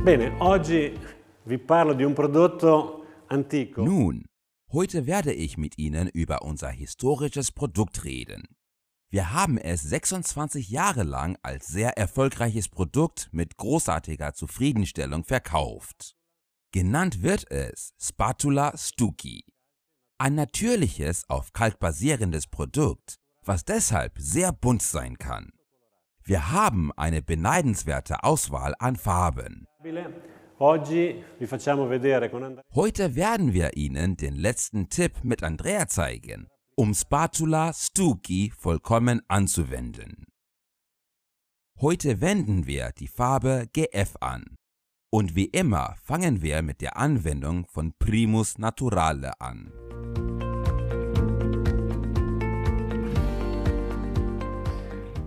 Bene, oggi vi parlo di un prodotto antico. Nun, heute werde ich mit Ihnen über unser historisches Produkt reden. Wir haben es 26 Jahre lang als sehr erfolgreiches Produkt mit großartiger Zufriedenstellung verkauft. Genannt wird es Spatula Stucchi. Ein natürliches, auf Kalk basierendes Produkt, was deshalb sehr bunt sein kann. Wir haben eine beneidenswerte Auswahl an Farben. Oggi vi facciamo vedere con Andrea. Heute werden wir Ihnen den letzten Tipp mit Andrea zeigen, um Spatula Stucchi vollkommen anzuwenden. Heute wenden wir die Farbe GF an. Und wie immer fangen wir mit der Anwendung von Primus Naturale an.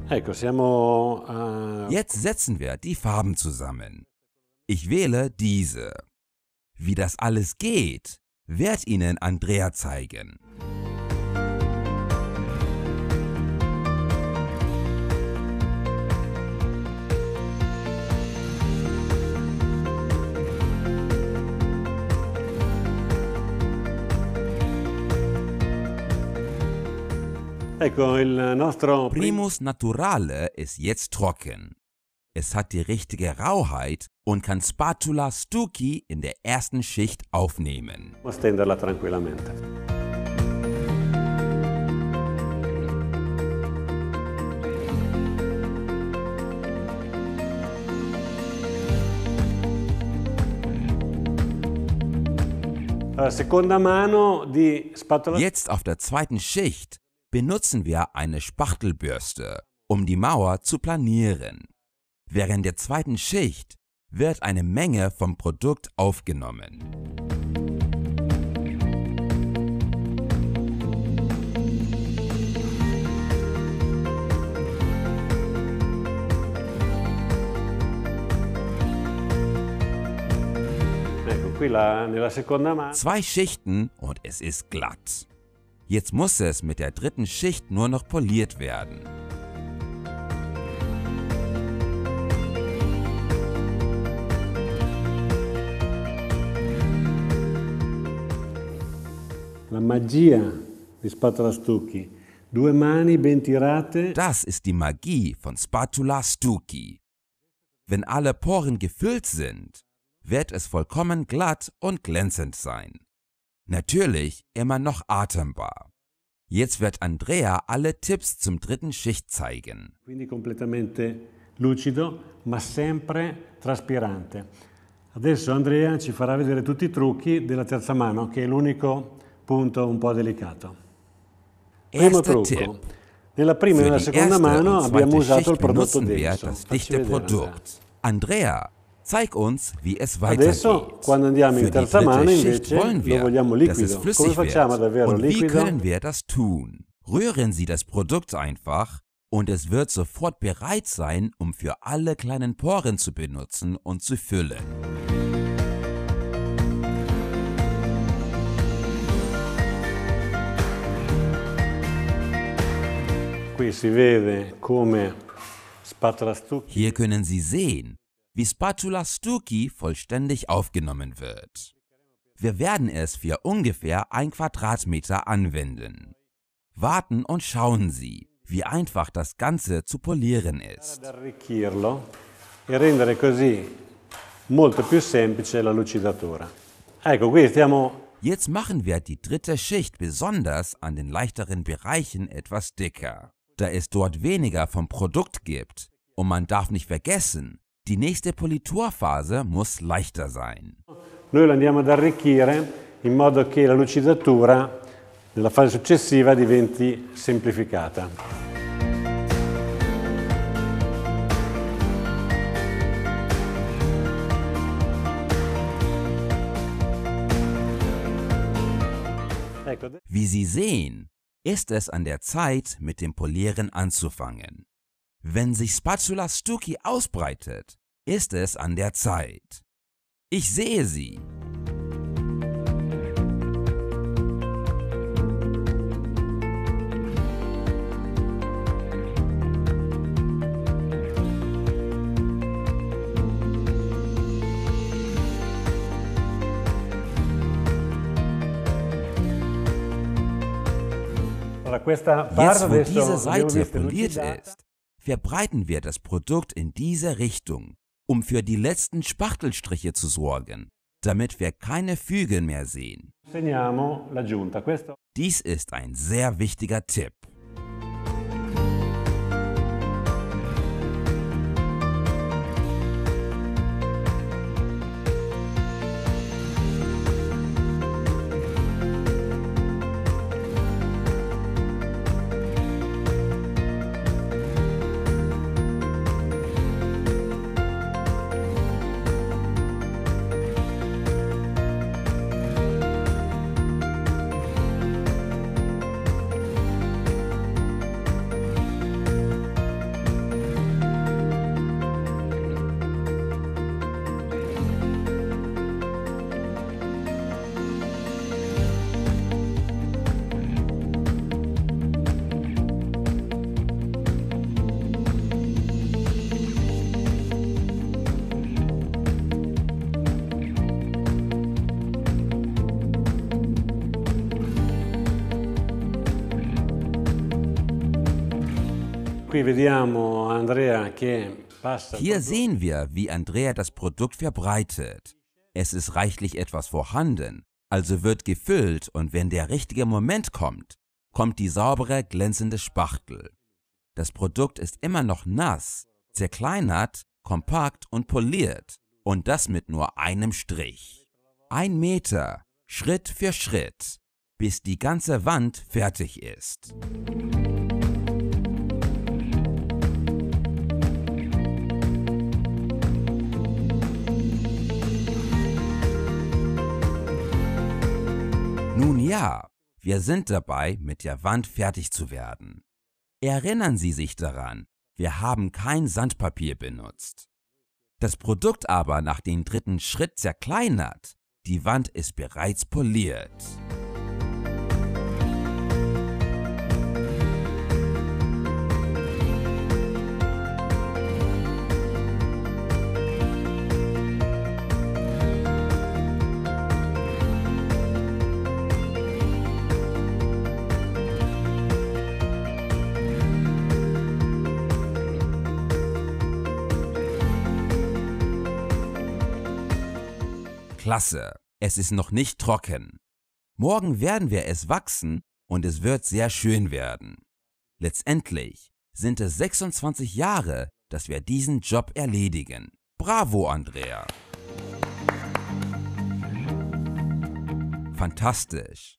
Ecco, siamo Jetzt setzen wir die Farben zusammen. Ich wähle diese. Wie das alles geht, wird Ihnen Andrea zeigen. Ecco, il nostro Primus Naturale ist jetzt trocken. Es hat die richtige Rauheit und kann Spatula Stucchi in der ersten Schicht aufnehmen. Possiamo stenderla tranquillamente. Seconda mano di spatola. Jetzt auf der zweiten Schicht benutzen wir eine Spachtelbürste, um die Mauer zu planieren. Während der zweiten Schicht wird eine Menge vom Produkt aufgenommen. Ecco, qui nella seconda mano. 2 Schichten und es ist glatt. Jetzt muss es mit der dritten Schicht nur noch poliert werden. La magia di Spatola Stucchi. 2 mani ben tirate. Das ist die Magie von Spatula Stucchi. Wenn alle Poren gefüllt sind, wird es vollkommen glatt und glänzend sein. Natürlich immer noch atembar. Jetzt wird Andrea alle Tipps zum dritten Schicht zeigen. Quindi completamente lucido, ma sempre traspirante. Adesso Andrea ci farà vedere tutti i trucchi della terza mano, che è l'unico punto un po' delicato. Primo Erster trucco. Tipp. Nella prima e Für nella die seconda erste mano und abbiamo zweite usato il Schicht prodotto benutzen wir denso. das Facci dichte vedere, Produkt. Andrea, zeig uns, wie es Adesso, weitergeht. quando andiamo in Für die terza dritte mano, Schicht invece, wollen lo wir, vogliamo dass es liquido. Come flüssig facciamo wird. davvero Und wie liquido? können wir das tun? Rühren Sie das Produkt einfach und es wird sofort bereit sein, um für alle kleinen Poren zu benutzen und zu füllen. Qui si vede come Spatola Stucchi Hier können Sie sehen, wie Spatula Stucchi vollständig aufgenommen wird. Wir werden es für ungefähr 1 Quadratmeter anwenden. Warten und schauen Sie, wie einfach das Ganze zu polieren ist. ad arricchirlo e rendere così molto più semplice la lucidatura. Ecco, qui stiamo Jetzt machen wir die dritte Schicht besonders an den leichteren Bereichen etwas dicker, da es dort weniger vom Produkt gibt. Und man darf nicht vergessen, die nächste Politurphase muss leichter sein. Noi lo andiamo ad arricchire in modo che la lucidatura nella fase successiva diventi semplificata. Ecco, Wie Sie sehen, ist es an der Zeit, mit dem Polieren anzufangen. Wenn sich Spatula Stucchi ausbreitet, ist es an der Zeit. Ich sehe sie. Jetzt, wo diese Seite poliert ist, verbreiten wir das Produkt in diese Richtung, um für die letzten Spachtelstriche zu sorgen, damit wir keine Fügen mehr sehen. Dies ist ein sehr wichtiger Tipp. Hier sehen wir, wie Andrea das Produkt verbreitet. Es ist reichlich etwas vorhanden, also wird gefüllt, und wenn der richtige Moment kommt, kommt die saubere, glänzende Spachtel. Das Produkt ist immer noch nass, zerkleinert, kompakt und poliert, und das mit nur einem Strich. 1 Meter, Schritt für Schritt, bis die ganze Wand fertig ist. Nun ja, wir sind dabei, mit der Wand fertig zu werden. Erinnern Sie sich daran, wir haben kein Sandpapier benutzt. Das Produkt aber nach dem 3. Schritt zerkleinert, die Wand ist bereits poliert. Klasse, es ist noch nicht trocken. Morgen werden wir es wachsen und es wird sehr schön werden. Letztendlich sind es 26 Jahre, dass wir diesen Job erledigen. Bravo, Andrea! Fantastisch!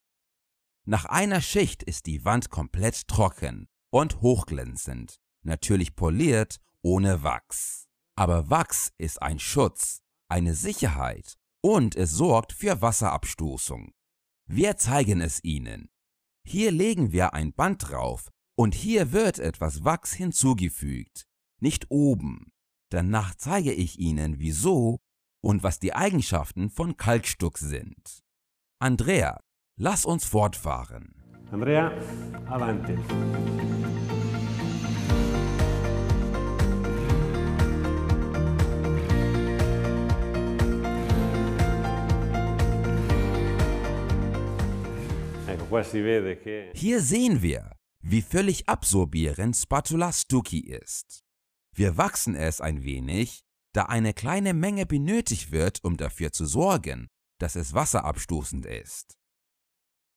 Nach einer Schicht ist die Wand komplett trocken und hochglänzend, natürlich poliert, ohne Wachs. Aber Wachs ist ein Schutz, eine Sicherheit, und es sorgt für Wasserabstoßung. Wir zeigen es Ihnen. Hier legen wir ein Band drauf und hier wird etwas Wachs hinzugefügt, nicht oben. Danach zeige ich Ihnen, wieso und was die Eigenschaften von Kalkstuck sind. Andrea, lass uns fortfahren. Andrea, avanti. Hier sehen wir, wie völlig absorbierend Spatula Stucchi ist. Wir wachsen es ein wenig, da eine kleine Menge benötigt wird, um dafür zu sorgen, dass es wasserabstoßend ist.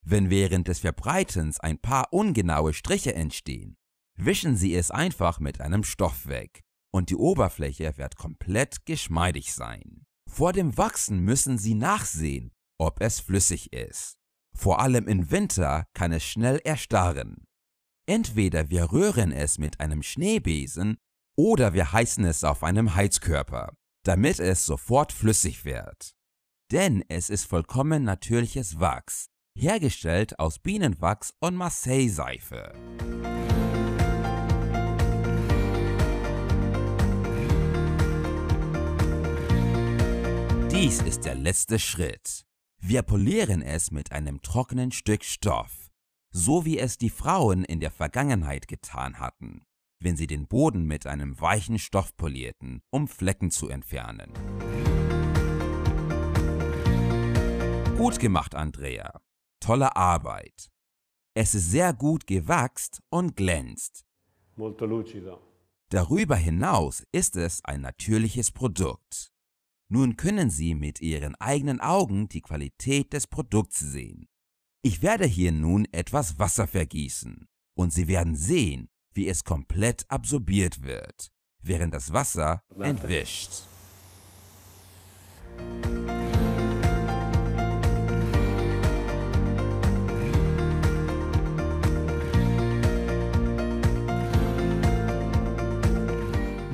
Wenn während des Verbreitens ein paar ungenaue Striche entstehen, wischen Sie es einfach mit einem Stoff weg und die Oberfläche wird komplett geschmeidig sein. Vor dem Wachsen müssen Sie nachsehen, ob es flüssig ist. Vor allem im Winter kann es schnell erstarren. Entweder wir rühren es mit einem Schneebesen oder wir heizen es auf einem Heizkörper, damit es sofort flüssig wird. Denn es ist vollkommen natürliches Wachs, hergestellt aus Bienenwachs und Marseille-Seife. Dies ist der letzte Schritt. Wir polieren es mit einem trockenen Stück Stoff, so wie es die Frauen in der Vergangenheit getan hatten, wenn sie den Boden mit einem weichen Stoff polierten, um Flecken zu entfernen. Gut gemacht, Andrea. Tolle Arbeit. Es ist sehr gut gewachst und glänzt. Molto lucido. Darüber hinaus ist es ein natürliches Produkt. Nun können Sie mit Ihren eigenen Augen die Qualität des Produkts sehen. Ich werde hier nun etwas Wasser vergießen und Sie werden sehen, wie es komplett absorbiert wird, während das Wasser entwischt.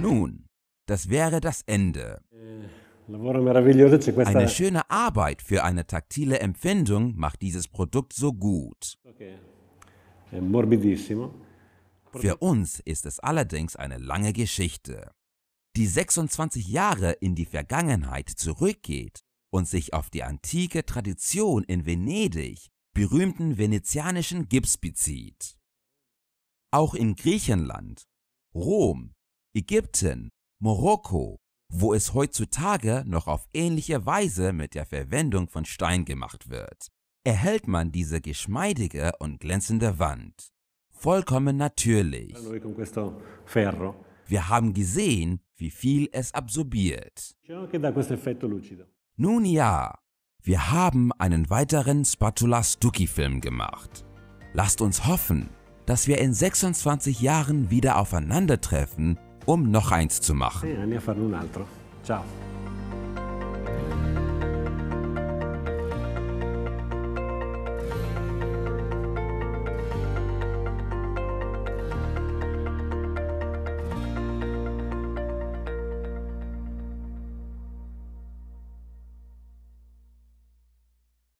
Nun, das wäre das Ende. Lavoro meraviglioso, c'è questa... Eine schöne Arbeit für eine taktile Empfindung macht dieses Produkt so gut. È morbidissimo. Für uns ist es allerdings eine lange Geschichte, die 26 Jahre in die Vergangenheit zurückgeht und sich auf die antike Tradition in Venedig, berühmten venezianischen Gips bezieht. Auch in Griechenland, Rom, Ägypten, Marokko, wo es heutzutage noch auf ähnliche Weise mit der Verwendung von Stein gemacht wird, erhält man diese geschmeidige und glänzende Wand. Vollkommen natürlich. Noi con questo ferro. Wir haben gesehen, wie viel es absorbiert. Che dà questo effetto lucido. Nun ja, wir haben einen weiteren Spatula Stucchi Film gemacht. Lasst uns hoffen, dass wir in 26 Jahren wieder aufeinandertreffen, um noch eins zu machen. Anni a farne un altro. Ciao.